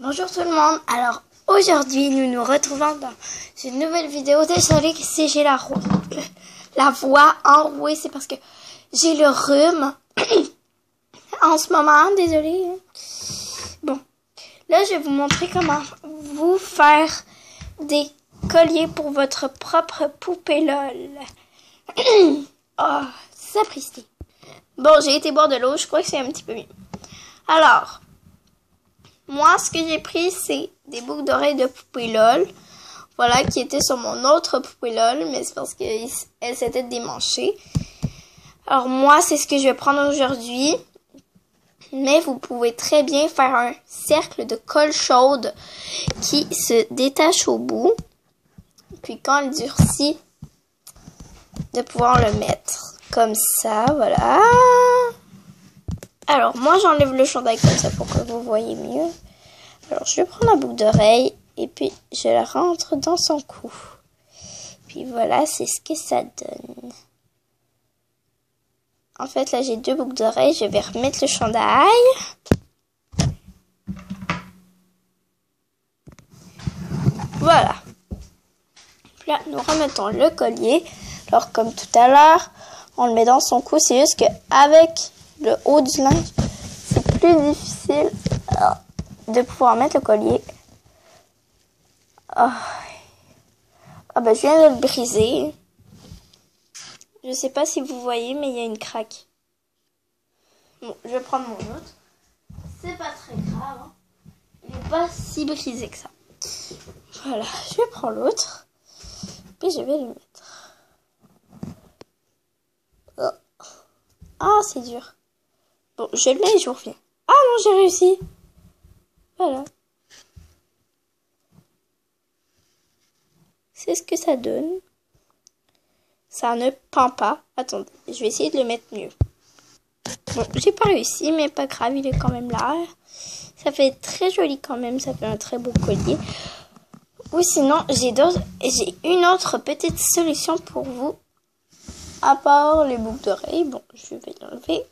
Bonjour tout le monde, alors aujourd'hui nous nous retrouvons dans une nouvelle vidéo. Désolée si j'ai la voix enrouée, c'est parce que j'ai le rhume en ce moment, désolée. Bon, là je vais vous montrer comment vous faire des colliers pour votre propre poupée LOL. Oh, sapristi. Bon, j'ai été boire de l'eau, je crois que c'est un petit peu mieux. Alors, moi, ce que j'ai pris, c'est des boucles d'oreilles de poupée LOL. Voilà, qui étaient sur mon autre poupée LOL, mais c'est parce qu'elle s'était démanchée. Alors, moi, c'est ce que je vais prendre aujourd'hui. Mais vous pouvez très bien faire un cercle de colle chaude qui se détache au bout. Puis, quand elle durcit, de pouvoir le mettre comme ça, voilà. Alors, moi, j'enlève le chandail comme ça pour que vous voyez mieux. Alors, je vais prendre la boucle d'oreille et puis je la rentre dans son cou. Puis voilà, c'est ce que ça donne. En fait, là, j'ai deux boucles d'oreille. Je vais remettre le chandail. Voilà. Puis là, nous remettons le collier. Alors, comme tout à l'heure, on le met dans son cou. C'est juste qu'avec le haut du linge, c'est plus difficile de pouvoir mettre le collier. Oh. Ah ben, je viens de le briser. Je sais pas si vous voyez, mais il y a une craque. Bon, je vais prendre mon autre. C'est pas très grave. Hein. Il n'est pas si brisé que ça. Voilà, je vais prendre l'autre. Puis je vais le mettre. Oh. Ah, c'est dur. Bon, je le mets et je vous reviens. Ah non, j'ai réussi. Voilà. C'est ce que ça donne. Ça ne pend pas. Attendez, je vais essayer de le mettre mieux. Bon, j'ai pas réussi, mais pas grave, il est quand même là. Ça fait très joli quand même, ça fait un très beau collier. Ou sinon, j'ai une autre petite solution pour vous. À part les boucles d'oreilles. Bon, je vais l'enlever.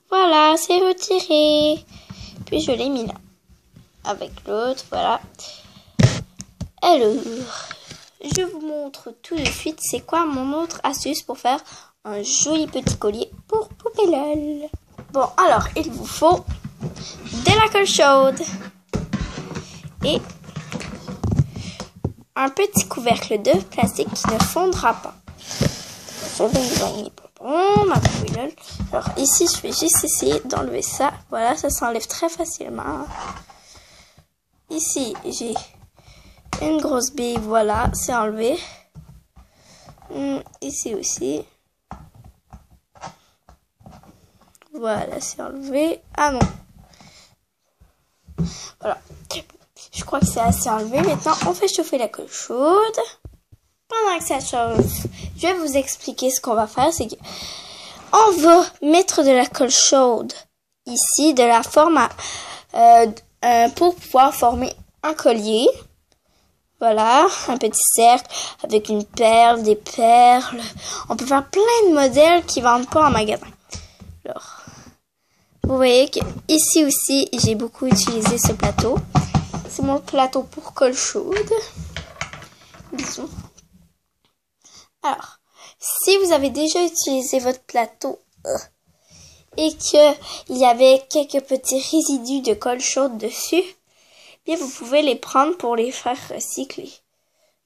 Voilà, c'est retiré. Puis je l'ai mis là. Avec l'autre, voilà. Alors, je vous montre tout de suite c'est quoi mon autre astuce pour faire un joli petit collier pour poupée LOL. Bon, alors, il vous faut de la colle chaude et un petit couvercle de plastique qui ne fondra pas. Je vais éloigner ma poupée LOL. Alors, ici, je vais juste essayer d'enlever ça. Voilà, ça s'enlève très facilement. Ici, j'ai une grosse bille, voilà, c'est enlevé. Ici aussi. Voilà, c'est enlevé. Ah non. Voilà. Je crois que c'est assez enlevé. Maintenant, on fait chauffer la colle chaude. Pendant que ça chauffe, je vais vous expliquer ce qu'on va faire. C'est que on va mettre de la colle chaude ici, de la forme pour pouvoir former un collier. Voilà, un petit cercle avec une perle, des perles. On peut faire plein de modèles qui ne vendent pas en magasin. Alors, vous voyez que ici aussi, j'ai beaucoup utilisé ce plateau. C'est mon plateau pour colle chaude. Disons. Alors, si vous avez déjà utilisé votre plateau et qu'il y avait quelques petits résidus de colle chaude dessus, bien vous pouvez les prendre pour les faire recycler.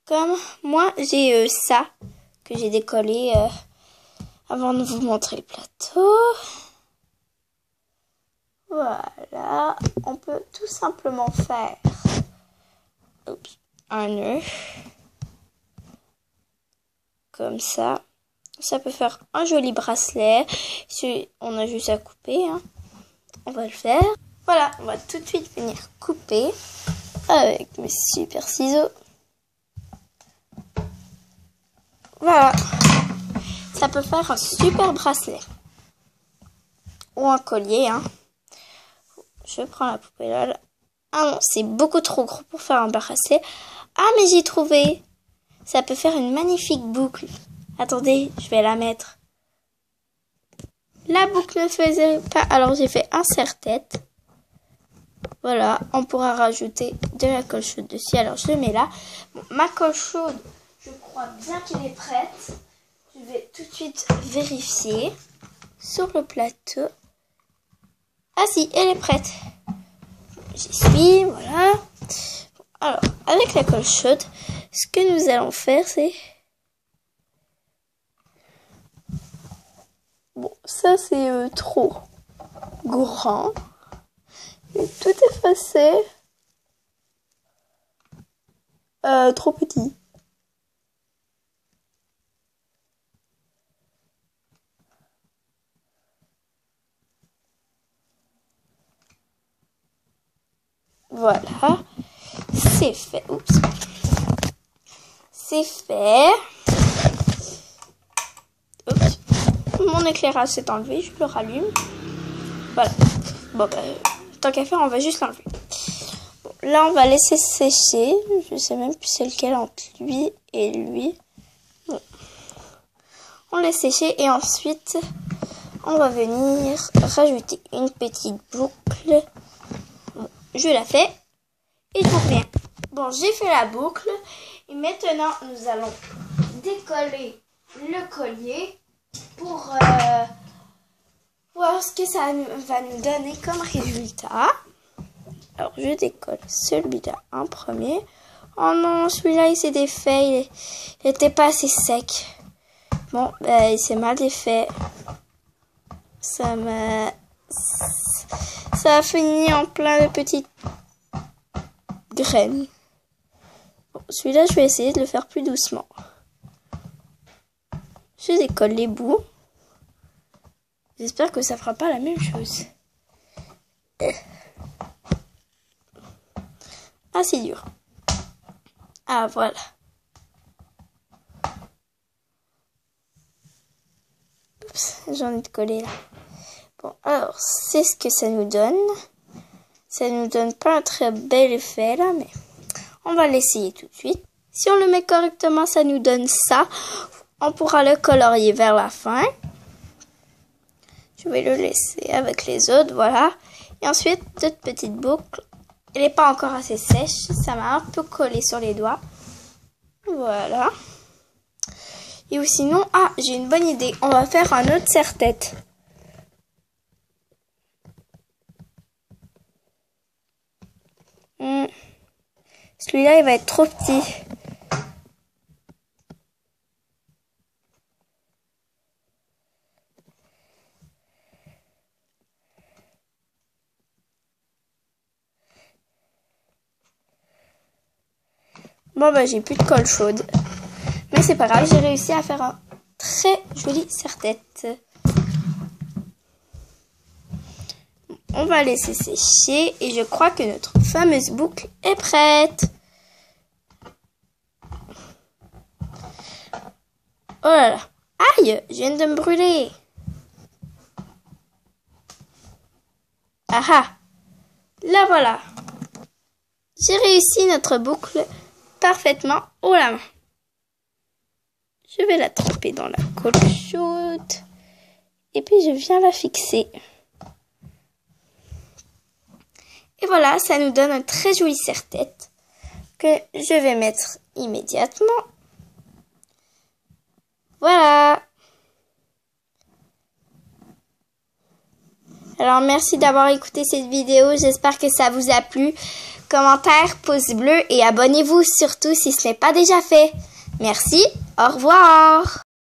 Comme moi, j'ai ça que j'ai décollé avant de vous montrer le plateau. Voilà, on peut tout simplement faire un nœud comme ça. Ça peut faire un joli bracelet. Si on a juste à couper, hein. On va le faire. Voilà, on va tout de suite venir couper avec mes super ciseaux. Voilà. Ça peut faire un super bracelet. Ou un collier, hein. Je prends la poupée là. Ah non, c'est beaucoup trop gros pour faire un bracelet. Ah, mais j'ai trouvé. Ça peut faire une magnifique boucle. Attendez, je vais la mettre. La boucle ne faisait pas, alors j'ai fait un serre-tête. Voilà, on pourra rajouter de la colle chaude dessus. Alors, je le mets là. Bon, ma colle chaude, je crois bien qu'elle est prête. Je vais tout de suite vérifier sur le plateau. Ah si, elle est prête. J'y suis, voilà. Alors, avec la colle chaude, ce que nous allons faire, c'est... Bon, ça c'est trop grand. Je vais tout effacer. Trop petit. Voilà. C'est fait. Oups. C'est fait. Oups. Mon éclairage s'est enlevé. Je le rallume. Voilà. Bon, tant qu'à faire, on va juste l'enlever. Bon, là, on va laisser sécher. Je sais même plus c'est lequel entre lui et lui. Bon. On laisse sécher et ensuite, on va venir rajouter une petite boucle. Bon, je la fais et je vous reviens. Bon, j'ai fait la boucle et maintenant, nous allons décoller le collier pour voir ce que ça va nous donner comme résultat. Alors, je décolle celui-là en premier. Oh non, celui-là, il s'est défait. Il n'était pas assez sec. Bon, il s'est mal défait. Ça a fini en plein de petites graines. Bon, celui-là, je vais essayer de le faire plus doucement. Je décolle les bouts. J'espère que ça fera pas la même chose. Ah, c'est dur. Ah, voilà. Oups, j'en ai de collé là. Bon, alors, c'est ce que ça nous donne. Ça nous donne pas un très bel effet là, mais on va l'essayer tout de suite. Si on le met correctement, ça nous donne ça. On pourra le colorier vers la fin. Je vais le laisser avec les autres, voilà. Et ensuite, toute petite boucle. Elle n'est pas encore assez sèche. Ça m'a un peu collé sur les doigts. Voilà. Et ou sinon, ah, j'ai une bonne idée. On va faire un autre serre-tête. Celui-là, il va être trop petit. Bon, j'ai plus de colle chaude. Mais c'est pas grave, j'ai réussi à faire un très joli serre-tête. On va laisser sécher et je crois que notre fameuse boucle est prête. Oh là là. Aïe, je viens de me brûler. Ah ah. Là voilà. J'ai réussi notre boucle parfaitement haut la main. Je vais la tremper dans la colle chaude. Et puis je viens la fixer. Et voilà, ça nous donne un très joli serre-tête que je vais mettre immédiatement. Voilà. Alors, merci d'avoir écouté cette vidéo. J'espère que ça vous a plu. Commentaire, pouce bleu et abonnez-vous surtout si ce n'est pas déjà fait. Merci, au revoir.